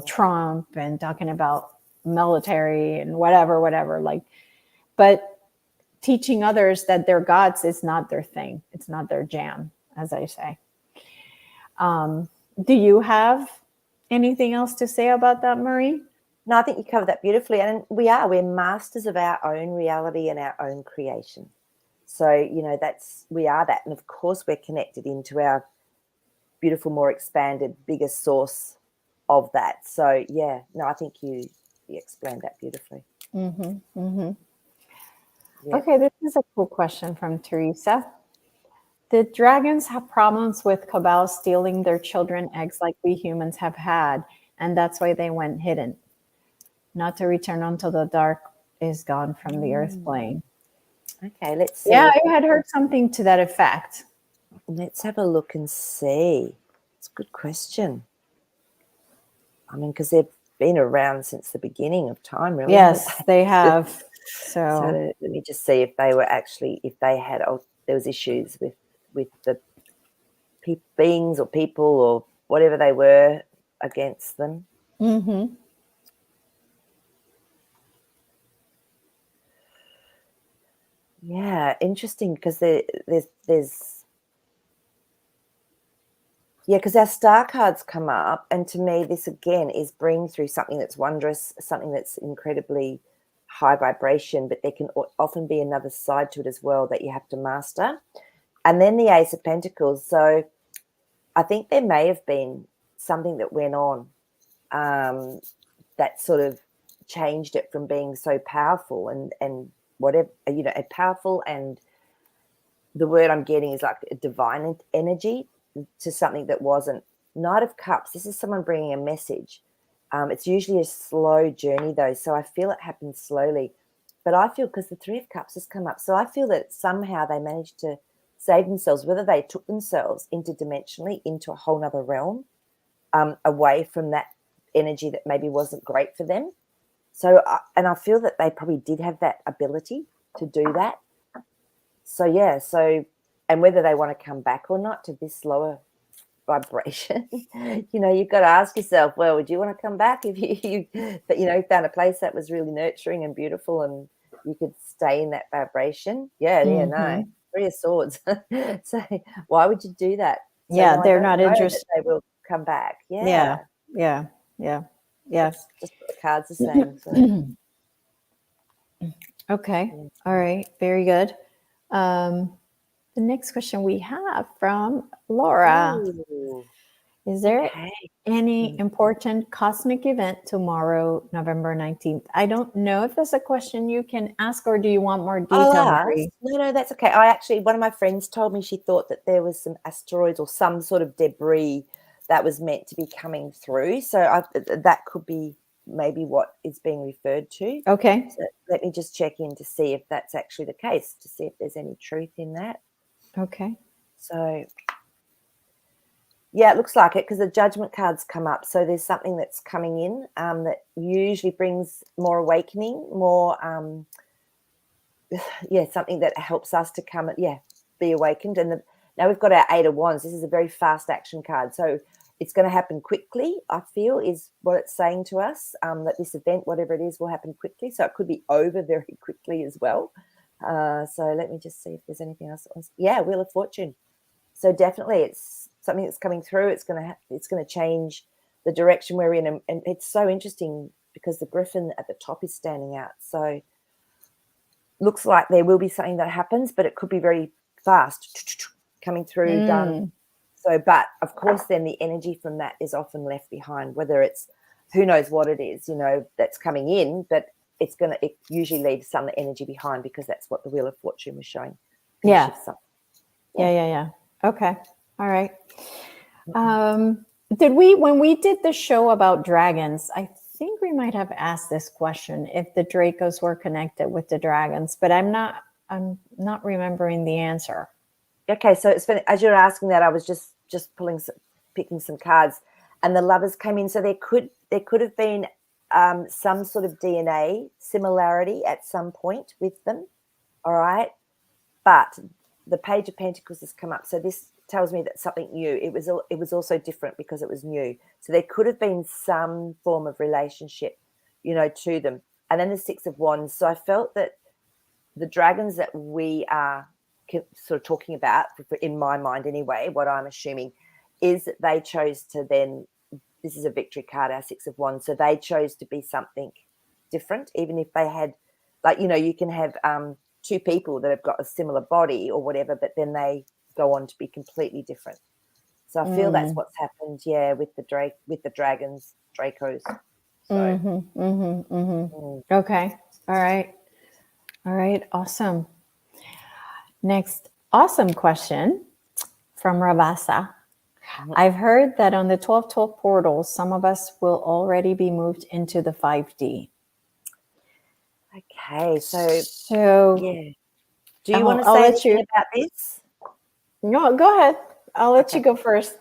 Trump and talking about military and whatever. Like, but teaching others that they're gods is not their thing. It's not their jam, as I say. Do you have anything else to say about that, Maree? No, I think you covered that beautifully. And we're masters of our own reality and our own creation. So, we are that. And of course, we're connected into our beautiful, more expanded, bigger source of that. So, yeah, no, I think you explained that beautifully. Yeah. Okay, this is a cool question from Teresa. Did dragons have problems with Cabal stealing their children eggs like we humans have had, and that's why they went hidden, not to return until the dark is gone from the earth plane? Okay, let's see. Yeah, I had heard something to that effect. Let's have a look and see. It's a good question. I mean, because they've been around since the beginning of time, really. Yes, they have. So let me just see if they were actually, if they had, there was issues with the beings or people or whatever they were against them. Mm-hmm. Yeah, interesting, because there's yeah, because our star cards come up, and to me, this again is bringing through something that's wondrous, something that's incredibly high vibration, but there can often be another side to it as well that you have to master. And then the Ace of Pentacles. So I think there may have been something that went on that sort of changed it from being so powerful and whatever, powerful, and the word I'm getting is like a divine energy, to something that wasn't. Knight of Cups, this is someone bringing a message. It's usually a slow journey though, so I feel it happens slowly. But I feel, because the Three of Cups has come up, so I feel that somehow they managed to save themselves, whether they took themselves interdimensionally into a whole nother realm, away from that energy that maybe wasn't great for them. So, and I feel that they probably did have that ability to do that. So, yeah, and whether they want to come back or not to this lower vibration, you've got to ask yourself, well, would you want to come back if you found a place that was really nurturing and beautiful and you could stay in that vibration? Yeah, no. Three of Swords. So why would you do that? So yeah, they're not interested. they will come back. Yeah. That's just what the cards are saying. So. Okay. All right. Very good. The next question we have from Laura. Ooh. Is there any important cosmic event tomorrow, November 19th? I don't know if that's a question you can ask, or do you want more detail? No, that's okay. One of my friends told me she thought that there was some asteroids or some sort of debris that was meant to be coming through. So that could be maybe what is being referred to. Okay. So let me just check in to see if that's actually the case, to see if there's any truth in that. Okay. So, yeah, it looks like it, because the Judgment cards come up. So there's something that's coming in that usually brings more awakening, more, something that helps us to be awakened. And now we've got our Eight of Wands. This is a very fast action card. So it's going to happen quickly, I feel, is what it's saying to us, that this event, whatever it is, will happen quickly. So it could be over very quickly as well. So let me just see if there's anything else. Yeah, Wheel of Fortune. So definitely it's something that's coming through. It's going to change the direction we're in. And it's so interesting because the Griffin at the top is standing out. So looks like there will be something that happens, but it could be very fast coming through, done. So, but of course, then the energy from that is often left behind, whether it's, who knows what it is, that's coming in, but it usually leaves some energy behind, because that's what the Wheel of Fortune was showing. Yeah. Okay. All right. When we did the show about dragons, I think we might have asked this question, if the Dracos were connected with the dragons, but I'm not remembering the answer. Okay, so it's funny, as you're asking that, I was just picking some cards, and the Lovers came in. So there could have been some sort of DNA similarity at some point with them. All right, but the Page of Pentacles has come up, so this tells me that something new. It was also different because it was new. So there could have been some form of relationship, to them. And then the Six of Wands. So I felt that the dragons that we are sort of talking about, in my mind anyway, what I'm assuming is that they chose to then, this is a victory card, our Six of Wands, so they chose to be something different, even if they had, you can have two people that have got a similar body or whatever, but then they go on to be completely different. So I feel that's what's happened, with the dragons, Dracos. So. Okay. All right. Awesome. Next awesome question from Ravasa. I've heard that on the 1212 portal, some of us will already be moved into the 5D. Okay, so yeah. Do you want to say anything about this? No, go ahead. I'll let you go first.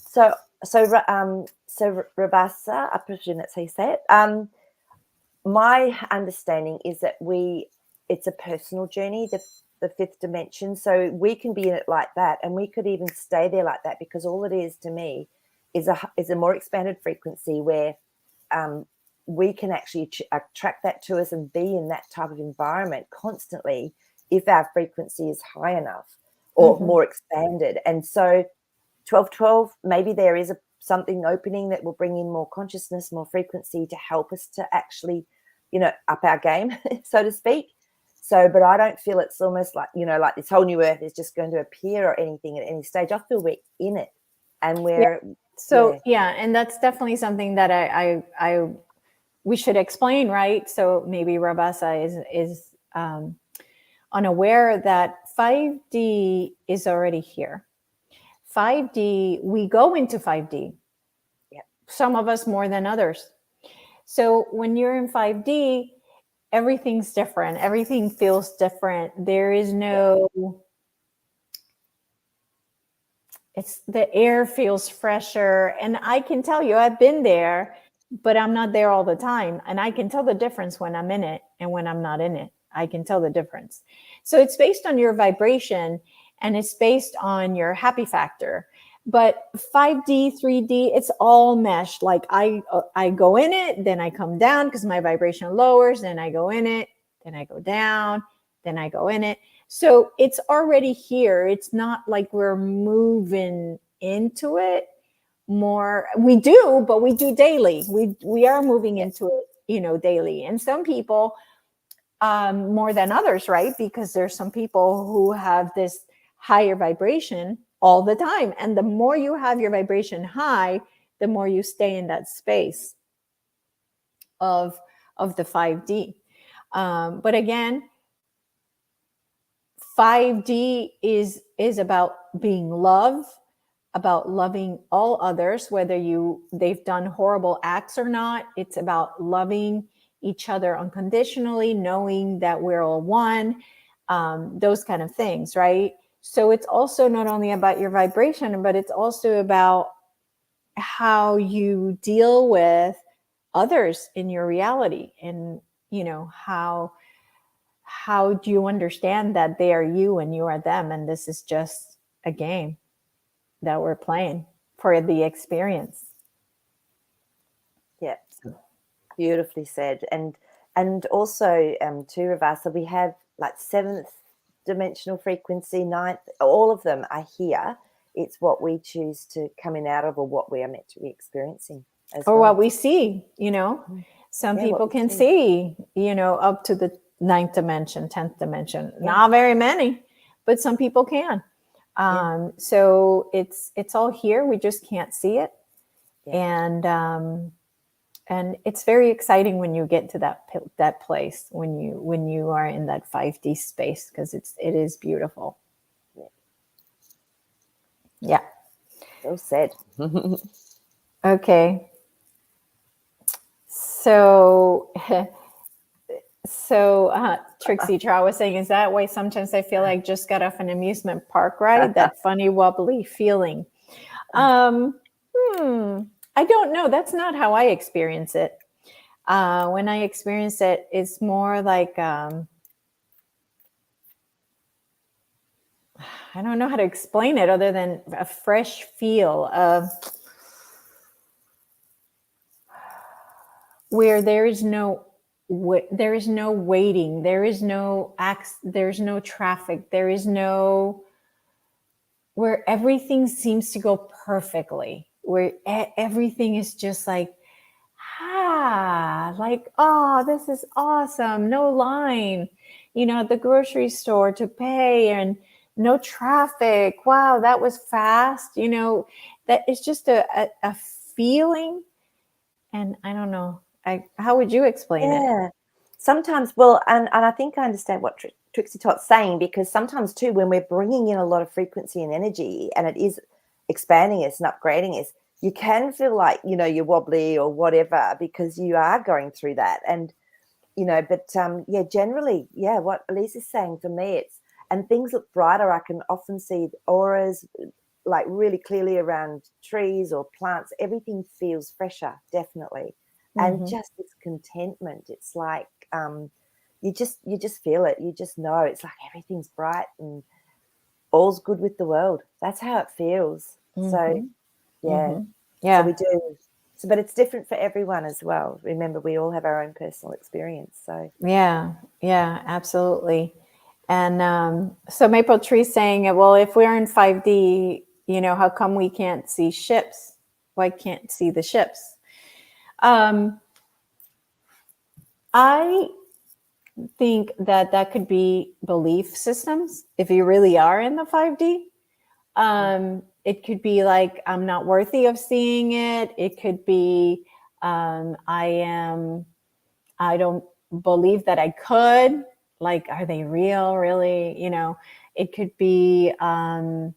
So Ravasa, I presume that's how you say it. My understanding is that it's a personal journey, the fifth dimension. So we can be in it like that, and we could even stay there like that, because all it is to me is a more expanded frequency where we can actually attract that to us and be in that type of environment constantly if our frequency is high enough or more expanded. And so 1212, maybe there is something opening that will bring in more consciousness, more frequency to help us to actually up our game, so to speak. So, but I don't feel it's almost like, like this whole new earth is just going to appear or anything at any stage. I feel we're in it, and we're, So and that's definitely something that we should explain, right? So maybe Rabasa is unaware that 5D is already here. 5D, we go into 5D. Some of us more than others. So when you're in 5D, everything's different. Everything feels different. There is no, the air feels fresher. And I can tell you, I've been there, but I'm not there all the time. And I can tell the difference when I'm in it and when I'm not in it. I can tell the difference. So it's based on your vibration and it's based on your happy factor. But 5D, 3D, it's all meshed. Like I go in it, then I come down because my vibration lowers, then I go in it, then I go down, then I go in it. So it's already here. It's not like we're moving into it more. We do, but we do daily. We are moving into it, daily. And some people more than others, right? Because there's some people who have this higher vibration all the time. And the more you have your vibration high, the more you stay in that space of the 5D. But again, 5D is about being love, about loving all others, whether they've done horrible acts or not. It's about loving each other unconditionally, knowing that we're all one, those kind of things, right? So it's also not only about your vibration, but it's also about how you deal with others in your reality, and how do you understand that they are you and you are them, and this is just a game that we're playing for the experience. Yeah, beautifully said. And also to Ravasa, we have like 7th dimensional frequency, 9th, all of them are here. It's what we choose to come in out of, or what we are meant to be experiencing as or well. what we see. Some people can see, up to the 9th dimension, 10th dimension. Not very many, but some people can. So it's all here. We just can't see it. And it's very exciting when you get to that place, when you are in that 5D space, because it is beautiful. Yeah. Well said. Okay. So Trixie Trow was saying, is that why sometimes I feel like just got off an amusement park ride? That funny wobbly feeling. I don't know. That's not how I experience it. When I experience it, it's more like I don't know how to explain it other than a fresh feel of where there is no waiting, there is no traffic, there is no, where everything seems to go perfectly, where everything is just like, oh, this is awesome. No line, at the grocery store to pay, and no traffic. Wow, that was fast. That is just a feeling. And I don't know. How would you explain it? Sometimes, well, and I think I understand what Trixie Tot's saying, because sometimes too, when we're bringing in a lot of frequency and energy, and it is expanding us and upgrading us, you can feel like, you're wobbly or whatever, because you are going through that. And, but generally, what Elise is saying, for me, and things look brighter. I can often see auras like really clearly around trees or plants. Everything feels fresher, definitely. And just this contentment, it's like you just feel it. You just know it's like everything's bright and all's good with the world. That's how it feels. So so we do. So, but it's different for everyone as well. Remember, we all have our own personal experience. So yeah, absolutely. And so Maple Tree's saying, well, if we're in 5D, how come we can't see ships? Why can't see the ships? I think that could be belief systems. If you really are in the 5D, it could be like, I'm not worthy of seeing it. It could be, I don't believe that I could. Like, are they real? Really? You know, it could be that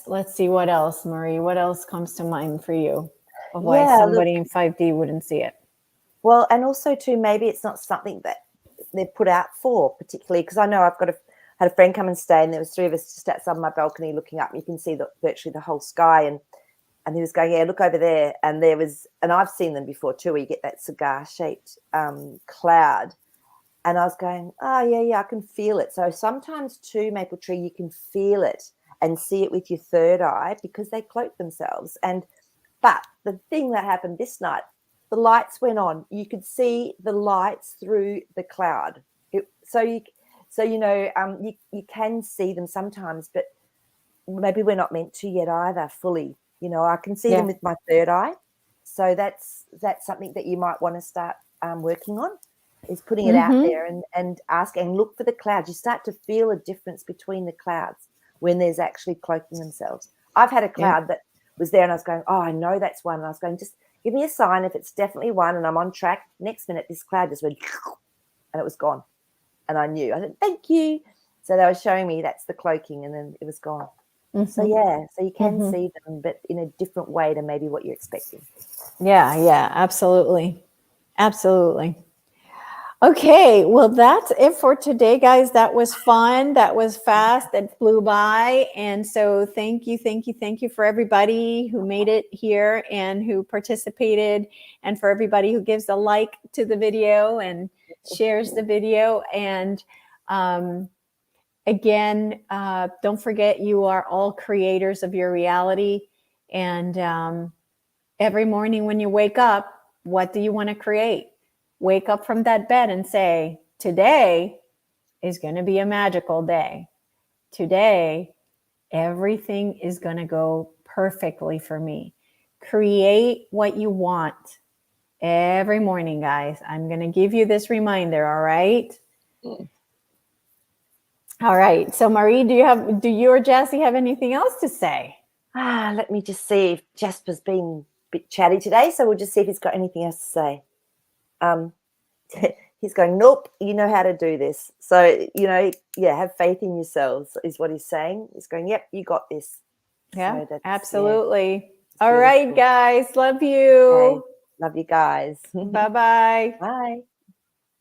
let's see, what else, Maree? What else comes to mind for you of why somebody in 5D wouldn't see it? Well, and also too, maybe it's not something that they're put out for particularly, because I know I've had a friend come and stay, and there was 3 of us just outside my balcony looking up. You can see virtually the whole sky, and he was going, yeah, look over there. And there was, and I've seen them before too, where you get that cigar-shaped cloud. And I was going, oh, yeah, I can feel it. So sometimes too, Maple Tree, you can feel it and see it with your third eye because they cloak themselves. But the thing that happened this night, the lights went on. You could see the lights through the cloud. So you can see them sometimes, but maybe we're not meant to yet either fully. You know, I can see them with my third eye. So that's something that you might want to start working on, is putting it out there and ask and look for the clouds. You start to feel a difference between the clouds when there's actually cloaking themselves. I've had a cloud that was there, and I was going, oh, I know that's one. And I was going, just give me a sign if it's definitely one and I'm on track. Next minute, this cloud just went and it was gone. And I knew. I said, thank you. So they were showing me that's the cloaking, and then it was gone. So, so you can see them, but in a different way to maybe what you're expecting. Yeah, absolutely. Absolutely. Okay, well, that's it for today, guys. That was fun. That was fast. That flew by. And so thank you for everybody who made it here and who participated, and for everybody who gives a like to the video and shares the video. And again, don't forget, you are all creators of your reality. And every morning when you wake up, what do you want to create? Wake up from that bed and say, today is going to be a magical day. Today, everything is going to go perfectly for me. Create what you want every morning, guys. I'm going to give you this reminder, all right? All right. So, Maree, do you or Jessie have anything else to say? Let me just see if Jasper's been a bit chatty today, so we'll just see if he's got anything else to say. He's going, nope, you know how to do this. So, have faith in yourselves is what he's saying. He's going, yep, you got this. Yeah, so absolutely. All right, guys. Love you. Okay. Love you guys. Bye-bye. Bye.